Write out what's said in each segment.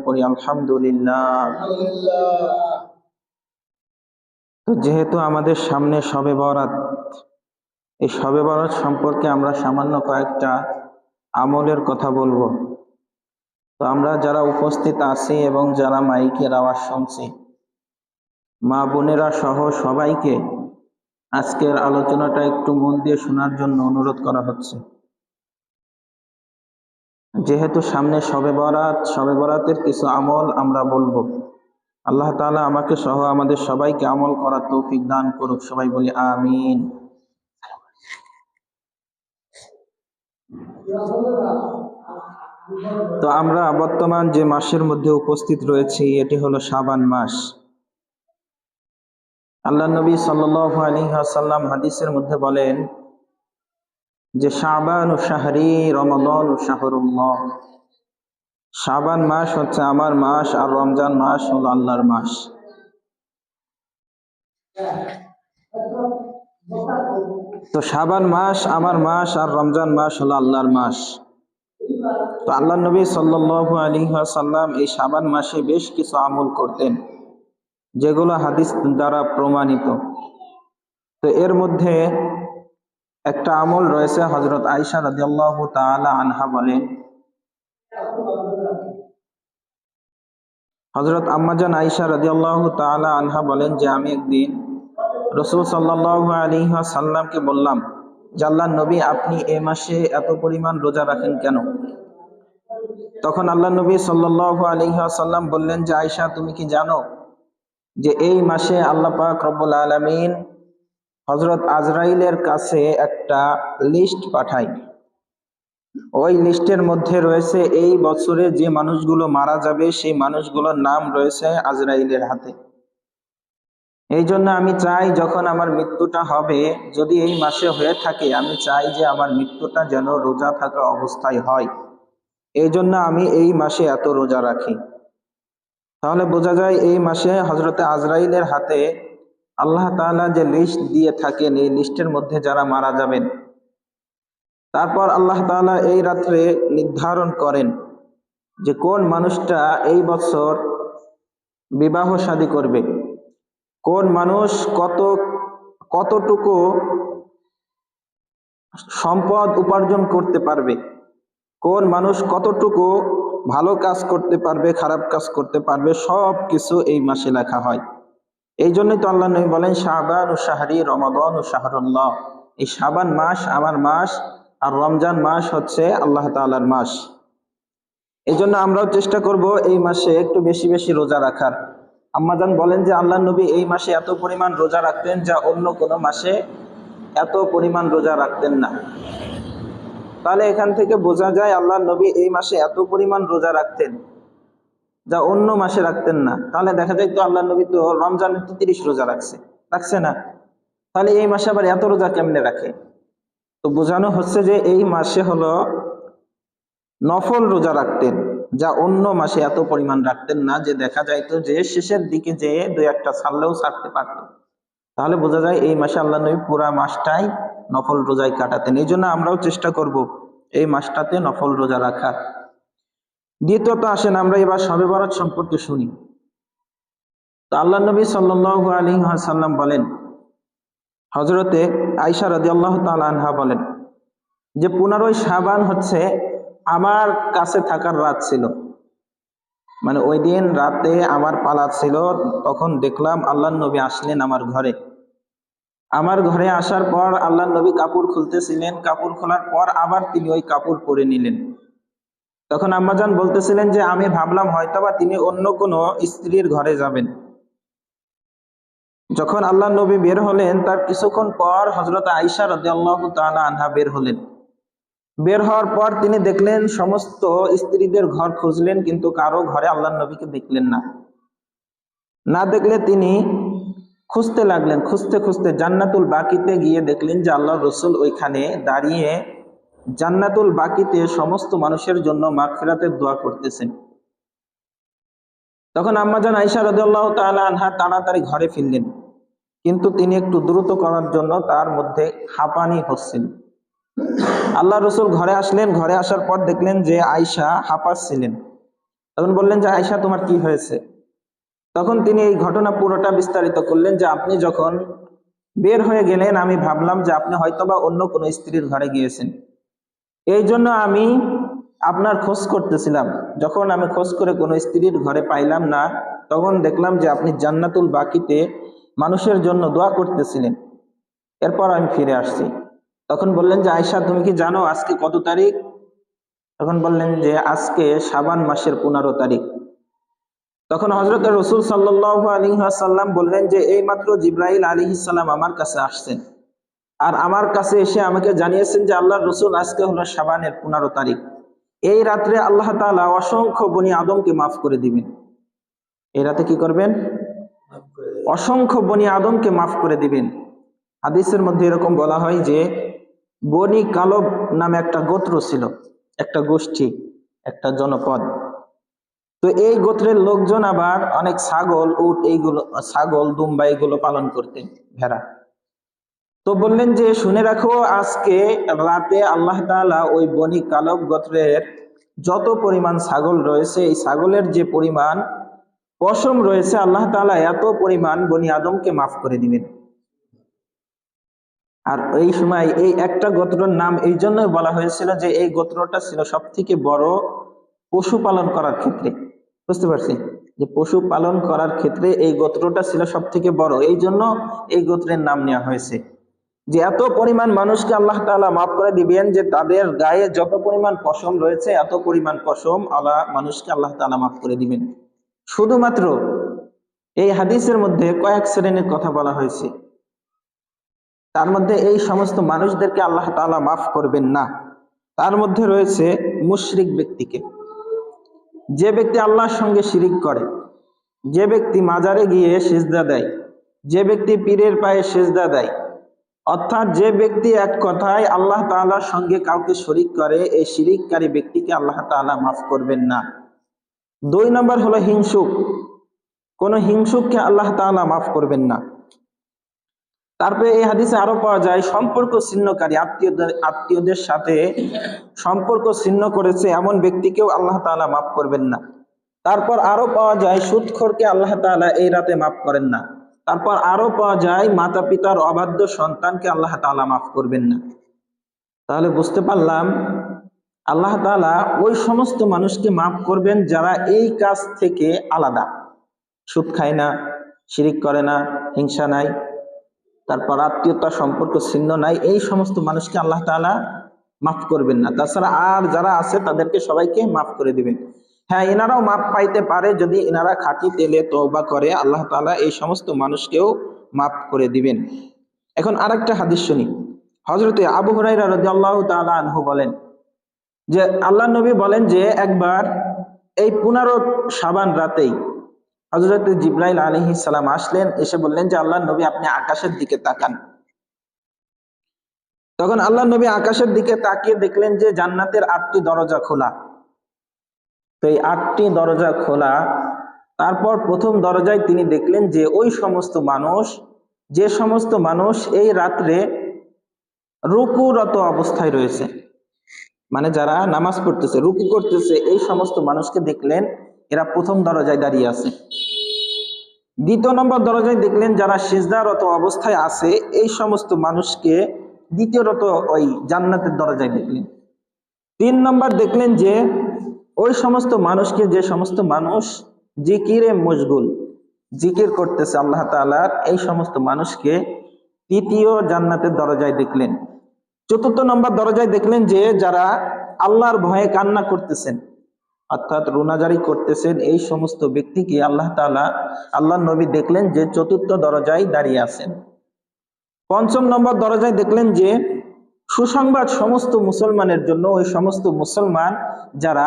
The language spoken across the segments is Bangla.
পড়ি আলহামদুলিল্লাহ। তো যেহেতু আমাদের সামনে শবে বরাত, এই শবে বরাত সম্পর্কে আমরা সামান্য কয়েকটা আমলের কথা বলবো। তো আমরা যারা উপস্থিত আছি এবং যারা মাইকের আওয়াজ শুনছি, মা বোনেরা সহ সবাইকে আজকের আলোচনাটা একটু মন দিয়ে শোনার জন্য অনুরোধ করা হচ্ছে। যেহেতু সামনে শবে বরাত, শবে বরাতের কিছু আমল আমরা বলবো। আল্লাহ তাআলা আমাকে সহ আমাদের সবাইকে আমল করার তৌফিক দান করুক। সবাই বলি আমিন। তো আমরা বর্তমান যে মাসের মধ্যে উপস্থিত রয়েছি এটি হলো শাবান মাস। আল্লাহ নবী সাল্লাল্লাহু আলাইহি ওয়াসাল্লাম হাদিসের মধ্যে বলেন যে শাবানু শাহরি রমাদানু শাহরুল্লাহ, শাবান মাস হচ্ছে আমার মাস আর রমজান মাস হলো আল্লাহর মাস। তো শাবান মাস আমার মাস আর রমজান মাস হলো আল্লাহর মাস। তো আল্লাহ নবী সাল্লাল্লাহু আলাইহি ওয়াসাল্লাম এই শাবান মাসে বেশ কিছু আমল করতেন যেগুলো হাদিস দ্বারা প্রমাণিত। তো এর মধ্যে একটা আমল রয়েছে, হযরত আয়েশা রাদিয়াল্লাহু তাআলা আনহা বলেন, হযরত আম্মাজান আয়েশা রাদিয়াল্লাহু তাআলা আনহা বলেন যে আমি একদিন রাসূল সাল্লাল্লাহু আলাইহি ওয়াসাল্লামকে বললাম যে আল্লাহর নবী আপনি এই মাসে এত পরিমাণ রোজা রাখেন কেন? তখন আল্লাহর নবী সাল্লাল্লাহু আলাইহি ওয়াসাল্লাম বললেন যে আয়েশা তুমি কি জানো যে এই মাসে আল্লাহ পাক রব্বুল আলামিন হযরত আজরাইলের কাছে একটা লিস্ট পাঠায়। ওই লিস্টের মধ্যে রয়েছে এই বছরে যে মানুষগুলো মারা যাবে সেই মানুষগুলোর নাম রয়েছে আজরাইলের হাতে। এই জন্য আমি চাই যখন আমার মৃত্যুটা হবে, যদি এই মাসে হয়ে থাকে, আমি চাই যে আমার মৃত্যুটা যেন রোজা থাকা অবস্থায় হয়। এই জন্য আমি এই মাসে এত রোজা রাখি। তাহলে বোঝা যায় এই মাসে হযরতে আজরাইলের হাতে আল্লাহ তাআলা যে লিস্ট দিয়ে থাকেন, এই লিস্টের মধ্যে যারা মারা যাবেন, তারপর আল্লাহ তাআলা এই রাত্রে নির্ধারণ করেন যে কোন মানুষটা এই বছর বিবাহ শাদী করবে, কোন মানুষ কতটুকু সম্পদ উপার্জন করতে পারবে, কোন মানুষ কতটুকু ভালো কাজ করতে পারবে, খারাপ কাজ করতে পারবে, সব কিছু এই মাসে লেখা হয়। এই জন্যই তো আল্লাহ নবী বলেন শাবানু শাহরি রমাদানু শাহরুল্লাহ, এই শাবান মাস আমার মাস আর রমজান মাস হচ্ছে আল্লাহ তাআলার মাস। এই জন্য আমরাও চেষ্টা করব এই মাসে একটু বেশি বেশি রোজা রাখার। আম্মাজান বলেন যে আল্লাহ নবী এই মাসে এত পরিমাণ রোজা রাখতেন যা অন্য কোনো মাসে এত পরিমাণ রোজা রাখতেন না। তাহলে এখান থেকে বোঝা যায় আল্লাহ নবী এই মাসে এত পরিমাণ রোজা রাখতেন যা অন্য মাসে রাখতেন না। তাহলে দেখা যায় তো আল্লাহ নবী তো রমজানের 30 রোজা রাখছে না, তাহলে এই মাসে আবার এত রোজা কেমনে রাখে? তো বোঝানো হচ্ছে যে এই মাসে হলো নফল রোজা রাখতেন যা অন্য মাসে এত পরিমাণ রাখতেন না, যে দেখা যাইতো যে শেষের দিকে যে দুই একটা ছাড়লেও ছাড়তে পারত। তাহলে বোঝা যায় এই মাসে আল্লাহ নবী পুরা মাসটাই নফল রোজায় কাটাতেন। এই জন্য আমরাও চেষ্টা করব এই মাসটাতে নফল রোজা রাখার। দ্বিতীয়ত আসেন আমরা এবার শবে বরাত সম্পর্কে শুনি। তো আল্লাহ নবী সাল্লাল্লাহু আলাইহি ওয়াসাল্লাম বলেন, হযরতে আয়েশা রাদিয়াল্লাহু তাআলা আনহা বলেন যে 15ই শাবান হচ্ছে আমার কাছে থাকার রাত ছিল। মানে ওই দিন রাতে আমার পালা ছিল, তখন দেখলাম আল্লাহর নবী আসলেন আমার ঘরে আসার পর আল্লাহর নবী কাপড় খুলতেছিলেন, কাপড় খোলার পর আবার তিনি ওই কাপড় পরে নিলেন। তখন আম্মাজান বলতেছিলেন যে আমি ভাবলাম হয়তোবা তিনি অন্য কোনো স্ত্রীর ঘরে যাবেন। যখন আল্লাহর নবী বের হলেন তার কিছুক্ষণ পর হযরত আয়েশা রাদিয়াল্লাহু তাআলা আনহা বের হলেন। বের হওয়ার পর তিনি দেখলেন সমস্ত স্ত্রীদের ঘর খুঁজলেন, কিন্তু কারো ঘরে আল্লাহর নবীকে দেখলেন না দেখলে তিনি খুঁজতে লাগলেন। খুঁজতে খুঁজতে জান্নাতুল বাকিতে গিয়ে দেখলেন যে আল্লাহর রাসূল ওইখানে দাঁড়িয়ে জান্নাতুল বাকিতে সমস্ত মানুষের জন্য মাগফিরাতের দোয়া করতেছেন। তখন আম্মাজান আয়েশা রাদিয়াল্লাহু তাআলা আনহা তাড়াতাড়ি ঘরে ফিরলেন, কিন্তু তিনি একটু দ্রুত করার জন্য তার মধ্যে হাঁপানি হচ্ছিল। আল্লাহ রাসূল ঘরে আসলেন, ঘরে আসার পর দেখলেন যে আয়েশা হাঁপাচ্ছিলেন। তখন বললেন যে আয়েশা তোমার কি হয়েছে? তখন তিনি এই ঘটনা পুরোটা বিস্তারিত করলেন যে আপনি যখন বের হয়ে গেলেন আমি ভাবলাম যে আপনি হয়তোবা অন্য কোনো স্ত্রীর ঘরে গিয়েছেন, এই জন্য আমি আপনার খোঁজ করতেছিলাম। যখন আমি খোঁজ করে কোনো স্ত্রীর ঘরে পাইলাম না, তখন দেখলাম যে আপনি জান্নাতুল বাকিতে মানুষের জন্য দোয়া করতেছিলেন। এরপর আমি ফিরে আসছি। তখন বললেন যে আয়েশা তুমি কি জানো আজকে কত তারিখ? তখন বললেন যে আজকে শাবান মাসের 15 তারিখ। তখন হযরত রাসূল সাল্লাল্লাহু আলাইহি ওয়াসাল্লাম বললেন যে এই মাত্র জিবরাইল আলাইহিস সালাম আমার কাছে আসছেন, আর আমার কাছে এসে আমাকে জানিয়েছেন যে আল্লাহর রাসূল আজকে হলো শাবানের 15 তারিখ। এই রাত্রে আল্লাহ তাআলা অসংখ্য বনি আদমকে মাফ করে দিবেন। এই রাতে কি করবেন? অসংখ্য বনি আদমকে মাফ করে দিবেন। হাদিসের মধ্যে এরকম বলা হয় যে বনি কালব নামে একটা গোত্র ছিল, একটা গোষ্ঠী, একটা জনপদ। তো এই গোত্রের লোকজন আবার অনেক ছাগল, উট, এইগুলো, ছাগল, দুম্বা এগুলো পালন করতেন, ভেড়া। তো বললেন যে শুনে রাখো আজকে রাতে আল্লাহ তাআলা ওই বনি কালব গোত্রের যত পরিমাণ ছাগল রয়েছে, এই ছাগলের যে পরিমাণ পশম রয়েছে, আল্লাহ তাআলা এত পরিমাণ বনি আদমকে মাফ করে দিবেন। আর এই সময় এই একটা গোত্রের নাম এই জন্যই বলা হয়েছিল যে এই গোত্রটা ছিল সব থেকে বড় পশু পালন করার ক্ষেত্রে। বুঝতে পারছি যে পশু পালন করার ক্ষেত্রে এই গোত্রটা ছিল সব থেকে বড়, এই জন্য এই গোত্রের নাম নেওয়া হয়েছে। যে এত পরিমাণ মানুষকে আল্লাহ তাআলা মাফ করে দিবেন যে তাদের গায়ে যত পরিমাণ পশম রয়েছে এত পরিমাণ পশম মানুষকে আল্লাহ তাআলা মাফ করে দিবেন। শুধুমাত্র এই হাদিসের মধ্যে কয়েক শ্রেণীর কথা বলা হয়েছে, তার মধ্যে এই সমস্ত মানুষদেরকে আল্লাহ তাআলা মাফ করবেন না। তার মধ্যে রয়েছে মুশরিক ব্যক্তিকে, যে ব্যক্তি আল্লাহর সঙ্গে শিরিক করে, যে ব্যক্তি মাজারে গিয়ে সিজদা দেয়, যে ব্যক্তি পীরের পায়ে সিজদা দেয়, অর্থাৎ যে ব্যক্তি এক কথায় আল্লাহ তাআলার সঙ্গে কাউকে শরিক করে, এই শিরিককারী ব্যক্তিকে আল্লাহ তাআলা মাফ করবেন না। 2 নম্বর হলো হিংসুক, কোন হিংসুককে আল্লাহ তাআলা মাফ করবেন না। তারপরে এই হাদিসে আরো পাওয়া যায় সম্পর্ক ছিন্নকারী, আত্মীয়দের সাথে সম্পর্ক ছিন্ন করেছে এমন ব্যক্তিকেও আল্লাহ তাআলা মাফ করবেন না। তারপর আরো পাওয়া যায় সুদখোরকে আল্লাহ তাআলা এই রাতে মাফ করেন না। তারপর আরো পাওয়া যায় মাতা পিতার অবাধ্য সন্তানকে আল্লাহ তাআলা মাফ করবেন না। তাহলে বুঝতে পারলাম আল্লাহ তাআলা ওই সমস্ত মানুষকে মাফ করবেন যারা এই কাজ থেকে আলাদা, সুদ খায় না, শিরিক করে না, হিংসা নাই, তারপর আত্মীয়তা সম্পর্ক ছিন্ন নাই, এই সমস্ত মানুষকে আল্লাহ তাআলা মাফ করবেন না। তাছাড়া আর যারা আছে তাদেরকে সবাইকে মাফ করে দিবেন। হ্যাঁ, এনারাও মাফ পাইতে পারে যদি এনারা খাঁটি তেলে তওবা করে, আল্লাহ তাআলা এই সমস্ত মানুষকেও মাফ করে দিবেন। এখন আরেকটা হাদিস শুনি। হযরতে আবু হুরায়রা রাদিয়াল্লাহু তাআলা আনহু বলেন যে আল্লাহ নবী বলেন যে একবার এই 15 শাবান রাতেই হযরত জিবরাইল আলাইহিস সালাম আসলেন, এসে বললেন যে আল্লাহর নবী আপনি আকাশের দিকে তাকান। তখন আল্লাহর নবী আকাশের দিকে তাকিয়ে দেখলেন যে জান্নাতের 8টি দরজা খোলা। তো এই 8টি দরজা খোলা, তারপর প্রথম দরজায় তিনি দেখলেন যে ওই সমস্ত মানুষ, যে সমস্ত মানুষ এই রাত্রে রুকুরত অবস্থায় রয়েছে, মানে যারা নামাজ পড়তেছে, রুকু করতেছে, এই সমস্ত মানুষকে দেখলেন এরা প্রথম দরজায় দাঁড়িয়ে আছে। দ্বিতীয় নম্বর দরজায় দেখলেন যারা সিজদারত অবস্থায় আছে, এই সমস্ত মানুষকে দ্বিতীয়ত ওই জান্নাতের দরজায় দেখলেন। 3 নম্বর দেখলেন যে ওই সমস্ত মানুষকে, যে সমস্ত মানুষ জিকিরে মশগুল, জিকির করতেছে আল্লাহ তাআলার, এই সমস্ত মানুষকে তৃতীয় জান্নাতের দরজায় দেখলেন। 4র্থ নম্বর দরজায় দেখলেন যে যারা আল্লাহর ভয়ে কান্না করতেছেন, অর্থাৎ রুনাজারি করতেছেন, এই সমস্ত ব্যক্তিকে আল্লাহ তাআলা, আল্লাহর নবী দেখলেন যে 4র্থ দরজায় দাঁড়িয়ে আছেন। 5ম নম্বর দরজায় দেখলেন যে সুসংবাদ সমস্ত মুসলমানের জন্য, ওই সমস্ত মুসলমান যারা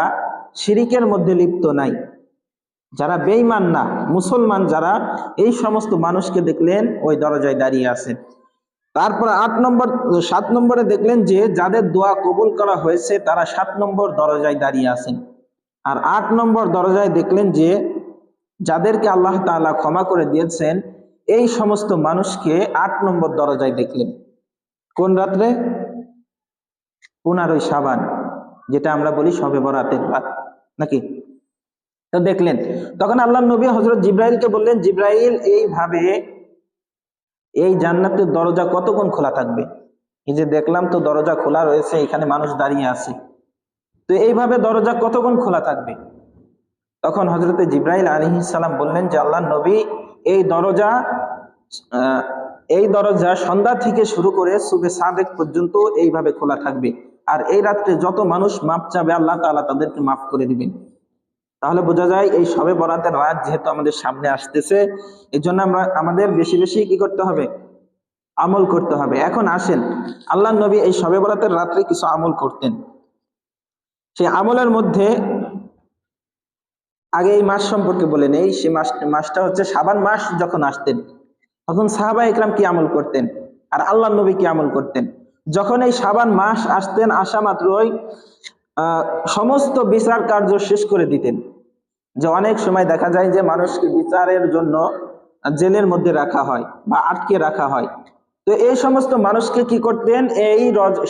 শিরিকের মধ্যে লিপ্ত নাই, যারা বেঈমান না, মুসলমান যারা, এই সমস্ত মানুষকে দেখলেন ওই দরজায় দাঁড়িয়ে আছেন। তারপর 7 নম্বরে দেখলেন যে যাদের দোয়া কবুল করা হয়েছে তারা 7 নম্বর দরজায় দাঁড়িয়ে আছেন। আর 8 নম্বর দরজায় দেখলেন যে যাদেরকে আল্লাহ তাআলা ক্ষমা করে দিয়েছেন, এই সমস্ত মানুষকে 8 নম্বর দরজায় দেখলেন। কোন রাত্রে? 15 শাবান, যেটা আমরা বলি শবে বরাতের রাত, নাকি? তো দেখলেন, তখন আল্লাহ নবী হযরত জিবরাইলকে বললেন, জিবরাইল, এইভাবে এই জান্নাতের দরজা কতক্ষণ খোলা থাকবে? এই যে দেখলাম তো দরজা খোলা রয়েছে, এখানে মানুষ দাঁড়িয়ে আছে, তো এইভাবে দরজা কতক্ষণ খোলা থাকবে? তখন হযরতে জিবরাইল আলাইহিস সালাম বললেন যে, আল্লাহ নবী, এই দরজা আহ, এই দরজা সন্ধ্যা থেকে শুরু করে সুবে সাদেক পর্যন্ত এইভাবে খোলা থাকবে, আর এই রাত্রে যত মানুষ মাপ চাবে আল্লাহ তাআলা তাদেরকে মাফ করে দিবেন। তাহলে বোঝা যায় এই শবে বরাতের রাত যেহেতু আমাদের সামনে আসতেছে, এই জন্য আমাদের বেশি বেশি কি করতে হবে? আমল করতে হবে। এখন আসেন, আল্লাহ নবী এই শবে বরাতের রাত্রে কিছু আমল করতেন। সেই আমলের মধ্যে আগে এই মাস সম্পর্কে বলে নেই। সেই মাসটা হচ্ছে শাবান মাস। যখন আসতেন তখন সাহাবা ইকরাম কি আমল করতেন, আর আল্লাহ নবী কি আমল করতেন? যখন এই শাবান মাস আসতেন, আসা মাত্রই সমস্ত বিচার কার্য শেষ করে দিতেন। যে অনেক সময় দেখা যায় যে মানুষকে বিচারের জন্য জেলের মধ্যে রাখা হয় বা আটকে রাখা হয়, তো এই সমস্ত মানুষকে কি করতেন, এই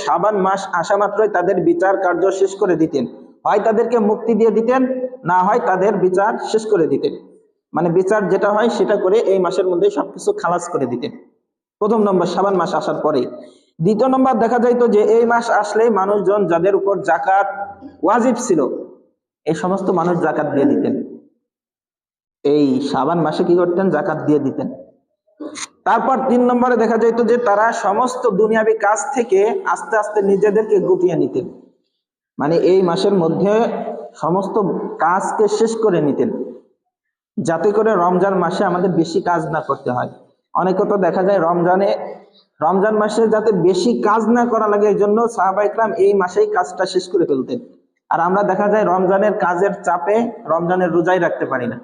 শাবান মাস আসা মাত্রই তাদের বিচার কার্য শেষ করে দিতেন। হয় তাদেরকে মুক্তি দিয়ে দিতেন, না হয় তাদের বিচার শেষ করে দিতেন। মানে বিচার যেটা হয় সেটা করে এই মাসের মধ্যে সবকিছু খালাস করে দিতেন। প্রথম নম্বর, শাবান মাস আসার পরে। দ্বিতীয় নম্বর, দেখা যাইতো যে এই মাস আসলে মানুষজন যাদের উপর যাকাত ওয়াজিব ছিল, এই সমস্ত মানুষ যাকাত দিয়ে দিতেন। এই শাবান মাসে কি করতেন? যাকাত দিয়ে দিতেন। তারপর 3 নম্বরে দেখা যেত যে তারা সমস্ত দুনিয়াবি কাজ থেকে আস্তে আস্তে নিজেদেরকে গুটিয়ে নিতেন। মানে এই মাসের মধ্যে সমস্ত কাজকে শেষ করে নিতেন, যাতে করে রমজান মাসে আমাদের বেশি কাজ না করতে হয়। অনেকে তো দেখা যায় রমজান মাসে যাতে বেশি কাজ না করা লাগে, এই জন্য সাহাবা ইকরাম এই মাসেই কাজটা শেষ করে ফেলতেন। আর আমরা দেখা যায় রমজানের কাজের চাপে রমজানের রোজাই রাখতে পারি না,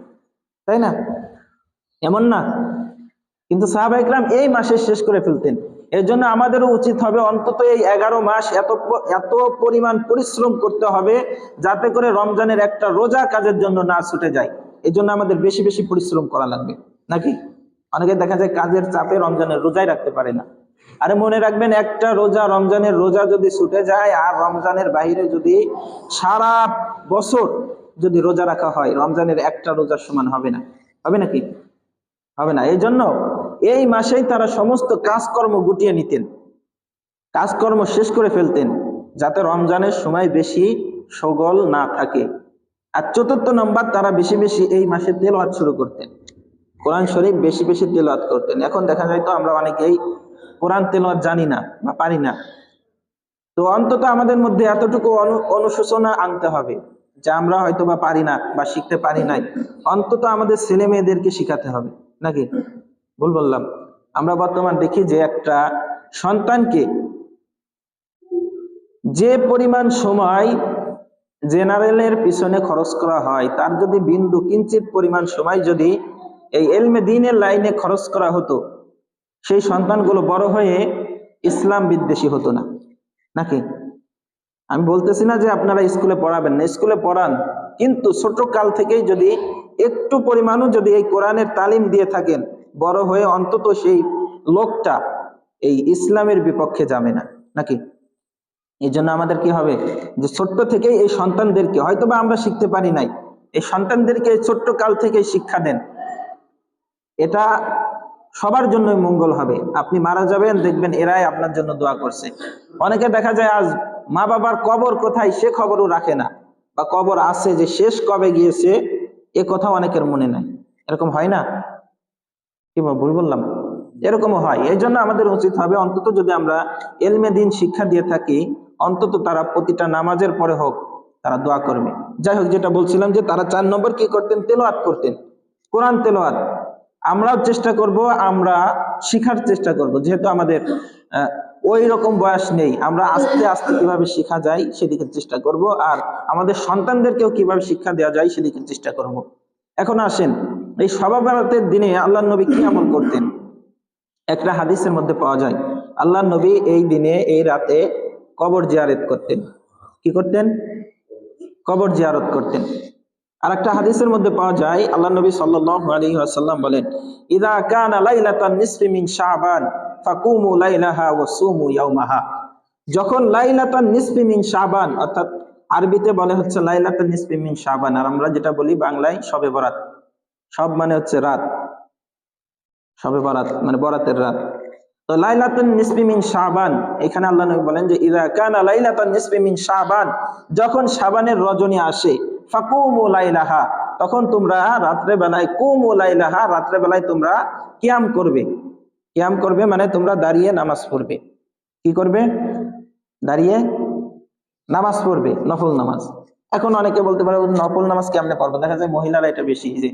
তাই না? এমন না? কিন্তু সাহাবা ইকরাম এই মাসে শেষ করে ফেলতেন। এর জন্য আমাদেরও উচিত হবে অন্তত এই 11 মাস এত পরিমাণ পরিশ্রম করতে হবে, যাতে করে রমজানের একটা রোজা কাজের জন্য না ছুটে যায়। এই জন্য আমাদের বেশি বেশি পরিশ্রম করা লাগবে, নাকি? অনেকে দেখা যায় কাজের চাপে রমজানের রোজাই রাখতে পারে না। আরে মনে রাখবেন, একটা রোজা, রমজানের রোজা যদি ছুটে যায়, আর রমজানের বাইরে যদি সারা বছর যদি রোজা রাখা হয়, রমজানের একটা রোজার সমান হবে না। হবে নাকি? হবে না। এই জন্য এই মাসেই তারা সমস্ত কাজকর্ম গুটিয়ে নিতেন, কাজকর্ম শেষ করে ফেলতেন, যাতে রমজানের সময় বেশি শোগল না থাকে। আর 4র্থ নম্বর, তারা বেশি বেশি এই মাসে তেলাওয়াত শুরু করতেন, কোরআন শরীফ বেশি বেশি তেলাওয়াত করতেন। এখন দেখা যায় তো আমরা অনেকেই কোরআন তেলাওয়াত জানি না বা পারি না। তো অন্তত আমাদের মধ্যে এতটুকু অনুশোচনা আনতে হবে যে আমরা হয়তো বা পারি না বা শিখতে পারি নাই, অন্তত আমাদের ছেলে মেয়েদেরকে শিখাতে হবে, নাকি? ভুল বললাম? আমরা বর্তমান দেখি যে একটা সন্তানকে যে পরিমাণ সময় জেনারেলের পিছনে খরচ করা হয়, তার যদি বিন্দু কিঞ্চিত পরিমাণ সময় যদি এই ইলমে দ্বীনের লাইনে খরচ করা হতো, সেই সন্তানগুলো বড় হয়ে ইসলাম বিদ্বেষী হতো না, নাকি? আমি বলতেছি না যে আপনারা স্কুলে পড়াবেন না, স্কুলে পড়ান, কিন্তু ছোট কাল থেকেই যদি একটু পরিমাণও যদি এই কোরআনের তালিম দিয়ে থাকেন, বড় হয়ে অন্তত সেই লোকটা এই ইসলামের বিপক্ষে যাবে না, নাকি? এই জন্য আমাদের কি হবে, যে ছোট্ট থেকেই এই সন্তানদেরকে, হয়তোবা আমরা শিখতে পারি নাই, এই সন্তানদেরকে এই ছোট্ট কাল থেকেই শিক্ষা দেন। এটা সবার জন্যই মঙ্গল হবে। আপনি মারা যাবেন, দেখবেন এরাই আপনার জন্য দোয়া করছে। অনেকে দেখা যায় আজ মা বাবার কবর কোথায় সে খবরও রাখে না, বা কবর আছে যে শেষ কবে গিয়েছে এ কথা অনেকের মনে নাই। এরকম হয় না? কি ভুল বললাম? এরকমও হয়। এই জন্য আমাদের উচিত হবে অন্তত যদি আমরা ইলমে দ্বীন শিক্ষা দিয়ে থাকি, অন্তত তারা প্রতিটা নামাজের পরে হোক তারা দোয়া করবে। যাই হোক, যেটা বলছিলাম যে তারা 4 নম্বর কি করতেন? তেলাওয়াত করতেন, কোরআন তেলাওয়াত। আমরাও চেষ্টা করব, আমরা শিখার চেষ্টা করব, যেহেতু আমাদের ওই রকম বয়স নেই, আমরা আস্তে আস্তে কিভাবে শিখা যায় সেদিকে চেষ্টা করব, আর আমাদের সন্তানদেরকেও কিভাবে শিক্ষা দেওয়া যায় সেদিকে চেষ্টা করব। এখন আসেন, এই শবে বরাতের দিনে আল্লাহ নবী কি আমল করতেন? একটা হাদিসের মধ্যে পাওয়া যায় আল্লাহ নবী এই দিনে, এই রাতে কবর জিয়ারত করতেন। কি করতেন? কবর জিয়ারত করতেন। আর একটা হাদিসের মধ্যে পাওয়া যায় আল্লাহ নবী সাল্লাল্লাহু আলাইহি ওয়াসাল্লাম বলেন, ইযা কানা লাইলাতান নিসফি মিন শাবান ফাকুমু লাইলাহা ওয়া সুমু ইয়াওমাহা। যখন লাইলাতান নিসফি মিন শাবান, অর্থাৎ আরবিতে বলে হচ্ছে লাইলাতুন নিসফি মিন শাবান, আর আমরা যেটা বলি বাংলায় শবে বরাত। সব মানে হচ্ছে রাত, শবে বরাত মানে বরাতের রাত। তো লাইলাতুন নিসফি মিন শাবান, এখানে আল্লাহ নবী বলেন যে ইযা কানা লাইলাতুন নিসফি মিন শাবান, যখন শাবানের রজনী আসে, ফাকুমু লাইলাহা, তখন তোমরা রাত্রে বেলায়, কুমু লাইলাহা, রাত্রে বেলায় তোমরা কিয়াম করবে। কিয়াম করবে মানে তোমরা দাঁড়িয়ে নামাজ পড়বে। কি করবে? দাঁড়িয়ে নামাজ পড়বে, নফল নামাজ। এখন অনেকে বলতে পারে নফল নামাজ কেমনে পড়বো? দেখা যায় মহিলারা এটা বেশি, যে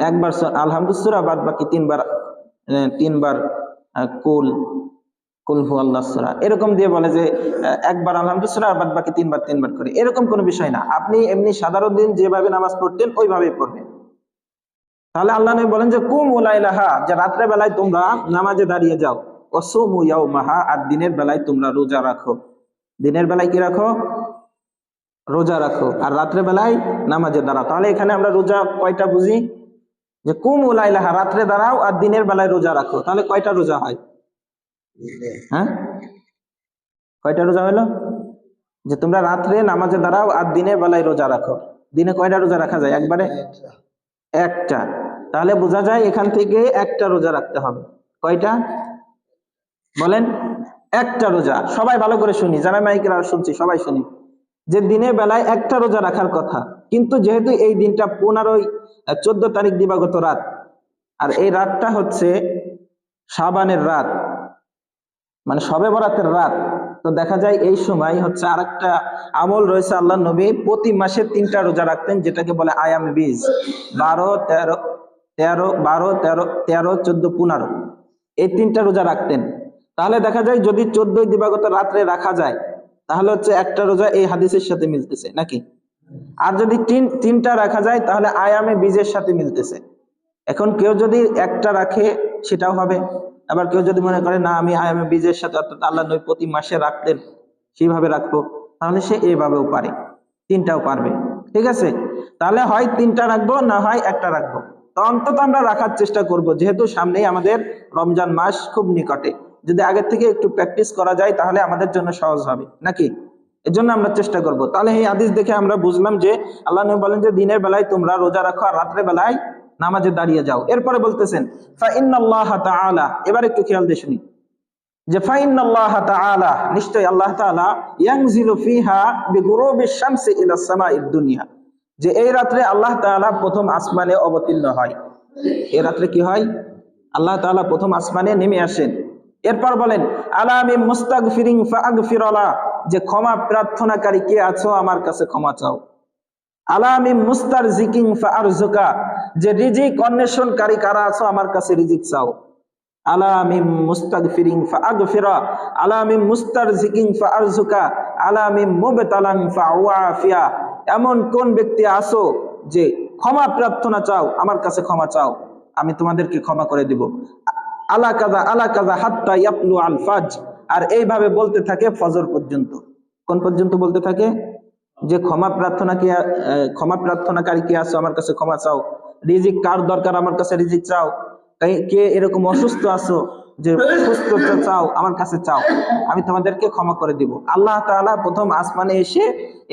একবার আলহামদুলিল্লাহ বাদ বাকি তিনবার কুল কুল হু আল্লাহ সূরা এরকম দিয়ে বলে যে একবার আলহামদুলিল্লাহ বাদ বাকি তিনবার করে, এরকম কোনো বিষয় না। আপনি এমনি সাধারণ দিন যেভাবে নামাজ পড়তেন ওইভাবেই পড়বেন। তাহলে আল্লাহ নবী বলেন যে কুমু লাইলাহা, যে রাত্রে বেলায় তোমরা নামাজে দাঁড়িয়ে যাও, ওয়াসুমু ইয়াউমাহা, আর দিনের বেলায় তোমরা রোজা রাখো। দিনের বেলায় কি রাখো? রোজা রাখো, আর রাত্রে বেলায় নামাজে দাঁড়াও। তাহলে এখানে আমরা রোজা কয়টা বুঝি? যে কুমু লাইলাহা, রাত্রে দাঁড়াও আর দিনের বেলায় রোজা রাখো। তাহলে কয়টা রোজা হয়? হ্যাঁ, কয়টা রোজা হলো? যে তোমরা রাত্রে নামাজে দাঁড়াও আর দিনের বেলায় রোজা রাখো। দিনে কয়টা রোজা রাখা যায়? একবারে একটা। তাহলে বোঝা যায় এখান থেকে একটা রোজা রাখতে হবে। কয়টা বলেন? একটা রোজা। সবাই ভালো করে শুনি, যারা মাইকের আর শুনছি সবাই শুনি, যে দিনের বেলায় একটা রোজা রাখার কথা, কিন্তু যেহেতু এই দিনটা 14 তারিখ দিবাগত রাত, আর এই রাতটা হচ্ছে শাবানের রাত, মানে শবে বরাতের রাত, তো দেখা যায় এই সময় হচ্ছে আরেকটা আমল রয়েছে। আল্লাহ নবী প্রতি মাসে 3টা রোজা রাখতেন, যেটাকে বলে আয়াম বীজ। 12, 13, 14, 15 এই 3টা রোজা রাখতেন। তাহলে দেখা যায় যদি 14 দিবাগত রাত্রে রাখা যায়, তাহলে হচ্ছে একটা রোজা এই হাদিসের সাথে মিলতেছে নাকি? আর যদি তিনটা রাখা যায় তাহলে আয়ামে বীজের সাথে মিলতেছে। এখন কেউ যদি একটা রাখে সেটাও হবে, আবার কেউ যদি মনে করে না আমি আয়ামে বীজের সাথে, অর্থাৎ আল্লাহ নবী প্রতি মাসে রাখতেন সেইভাবে রাখবো, তাহলে সে এইভাবেও পারে, 3টাও পারবে। ঠিক আছে? তাহলে হয় 3টা রাখবো, না হয় একটা রাখবো। তো অন্তত আমরা রাখার চেষ্টা করব, যেহেতু সামনেই আমাদের রমজান মাস খুব নিকটে। যদি আগের থেকে একটু প্র্যাকটিস করা যায় তাহলে আমাদের জন্য সহজ হবে নাকি? এর জন্য আমরা চেষ্টা করব। তাহলে এই হাদিস দেখে আমরা বুঝলাম যে আল্লাহ নবী বলেন যে দিনের বেলায় তোমরা রোজা রাখো আর রাত্রে বেলায় নামাজে দাঁড়িয়ে যাও। এরপরে বলতেছেন ফা ইন্নাল্লাহ তাআলা, এবার একটু খেয়াল দিয়ে শুনি, যে ফা ইন্নাল্লাহ তাআলা, নিশ্চয় আল্লাহ তাআলা, ইয়ানজিলু ফিহা বিগুরুবিশ শামসি ইলা সামাইদ দুনিয়া, যে এই রাত্রে আল্লাহ তাআলা প্রথম আসমানে অবতীর্ণ হয়। এই রাত্রে কি হয়? আল্লাহ তাআলা প্রথম আসমানে নেমে আসেন। এরপর বলেন আলা মিন মুস্তাগফিরিন ফাগফিরালা, যে ক্ষমা প্রার্থনাকারী কে আছো আমার কাছে ক্ষমা চাও। আলা মিন মুস্তারজিকিন ফারজুকা, যে রিজিক অন্বেষণকারী কারা আছো আমার কাছে রিজিক চাও। আলা মিন মুস্তাগফিরিন ফাগফিরা, আলা মিন মুস্তারজিকিন ফারজুকা, আলা মিন মুবতালান ফাওয়াফিয়া, এমন কোন ব্যক্তি আছো যে ক্ষমা প্রার্থনা চাও, আমার কাছে ক্ষমা চাও, আমি তোমাদেরকে ক্ষমা করে দিব। আলা কাযা হাত্তা ইয়াতলু আল ফাজ, আর এইভাবে বলতে থাকে ফজর পর্যন্ত। কোন পর্যন্ত বলতে থাকে? যে ক্ষমা প্রার্থনাকারী কে আছো আমার কাছে ক্ষমা চাও। রিজিক কার দরকার আমার কাছে রিজিক চাও। কে এরকম অসুস্থ আছো যে সুস্থতা চাও আমার কাছে চাও, আমি তোমাদেরকে ক্ষমা করে দিব। আল্লাহ তাআলা প্রথম আসমানে এসে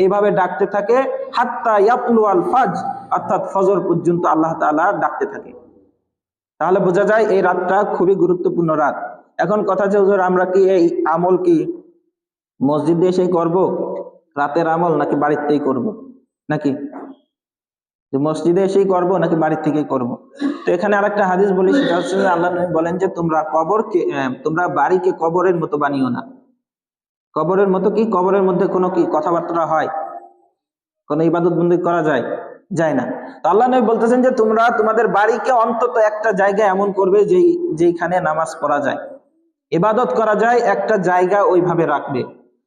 এইভাবে ডাকতে থাকে হাত্তা ইয়াতলু আল ফাজ, অর্থাৎ ফজর পর্যন্ত আল্লাহ তাআলা ডাকতে থাকে। তাহলে বোঝা যায় এই রাতটা খুবই গুরুত্বপূর্ণ রাত। এখন কথা যে হুজুর আমরা কি এই আমল কি মসজিদে এসে করব, রাতের আমল, নাকি বাড়িতেই করব, নাকি যে মসজিদে এসেই করব নাকি বাড়ির থেকেই করব? তো এখানে আরেকটা হাদিস বলি, সেটা হচ্ছে আল্লাহ নবী বলেন যে তোমরা বাড়িকে কবরের মতো বানিও না। কবরের মতো কি? কবরের মধ্যে কোনো কি কথাবার্তা হয়? কোনো ইবাদত বন্দি করা যায়? যায় না। তো আল্লাহ নবী বলতেছেন যে তোমরা তোমাদের বাড়িকে অন্তত একটা জায়গা এমন করবে যেখানে নামাজ পড়া যায়, ইবাদত করা যায়, একটা জায়গা ওইভাবে রাখবে।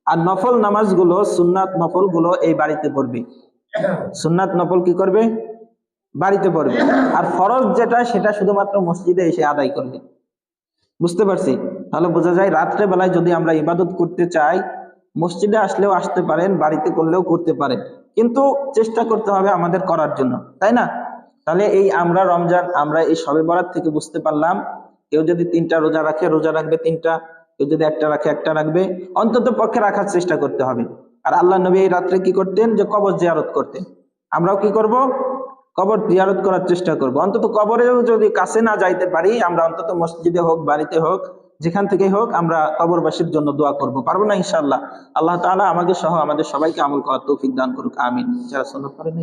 আর নফল নামাজগুলো, সুন্নাত নফল গুলো এই বাড়িতে পড়বে। সুন্নাত নফল কি করবে? বাড়িতে পড়বে। আর ফরজ যেটা সেটা শুধুমাত্র মসজিদে এসে আদায় করবে। বুঝতে পারছি? তাহলে বোঝা যায় রাত্রে বেলায় যদি আমরা ইবাদত করতে চাই, মসজিদে আসলেও আসতে পারেন, বাড়িতে করলেও করতে পারেন, কিন্তু চেষ্টা করতে হবে আমাদের করার জন্য, তাই না? তাহলে আমরা এই শবে বরাত থেকে বুঝতে পারলাম, কেউ যদি 3টা রোজা রাখে রোজা রাখবে 3টা, কেউ যদি একটা রাখে একটা রাখবে, অন্তত পক্ষে রাখার চেষ্টা করতে হবে। আর আল্লাহ নবী এই রাত্রে কি করতেন, যে কবর জিয়ারত করতেন। আমরাও কি করব, কবর জিয়ারত করার চেষ্টা করব। অন্তত কবরেও যদি কাছে না যাইতে পারি, আমরা অন্তত মসজিদে হোক, বাড়িতে হোক, যেখান থেকে হোক, আমরা কবরবাসীর জন্য দোয়া করব। পারবো না ইনশাআল্লাহ? আল্লাহ তাআলা আমাকে সহ আমাদের সবাইকে আমল করার তৌফিক দান করুক, আমিন। যারা সুন্নাত পড়েন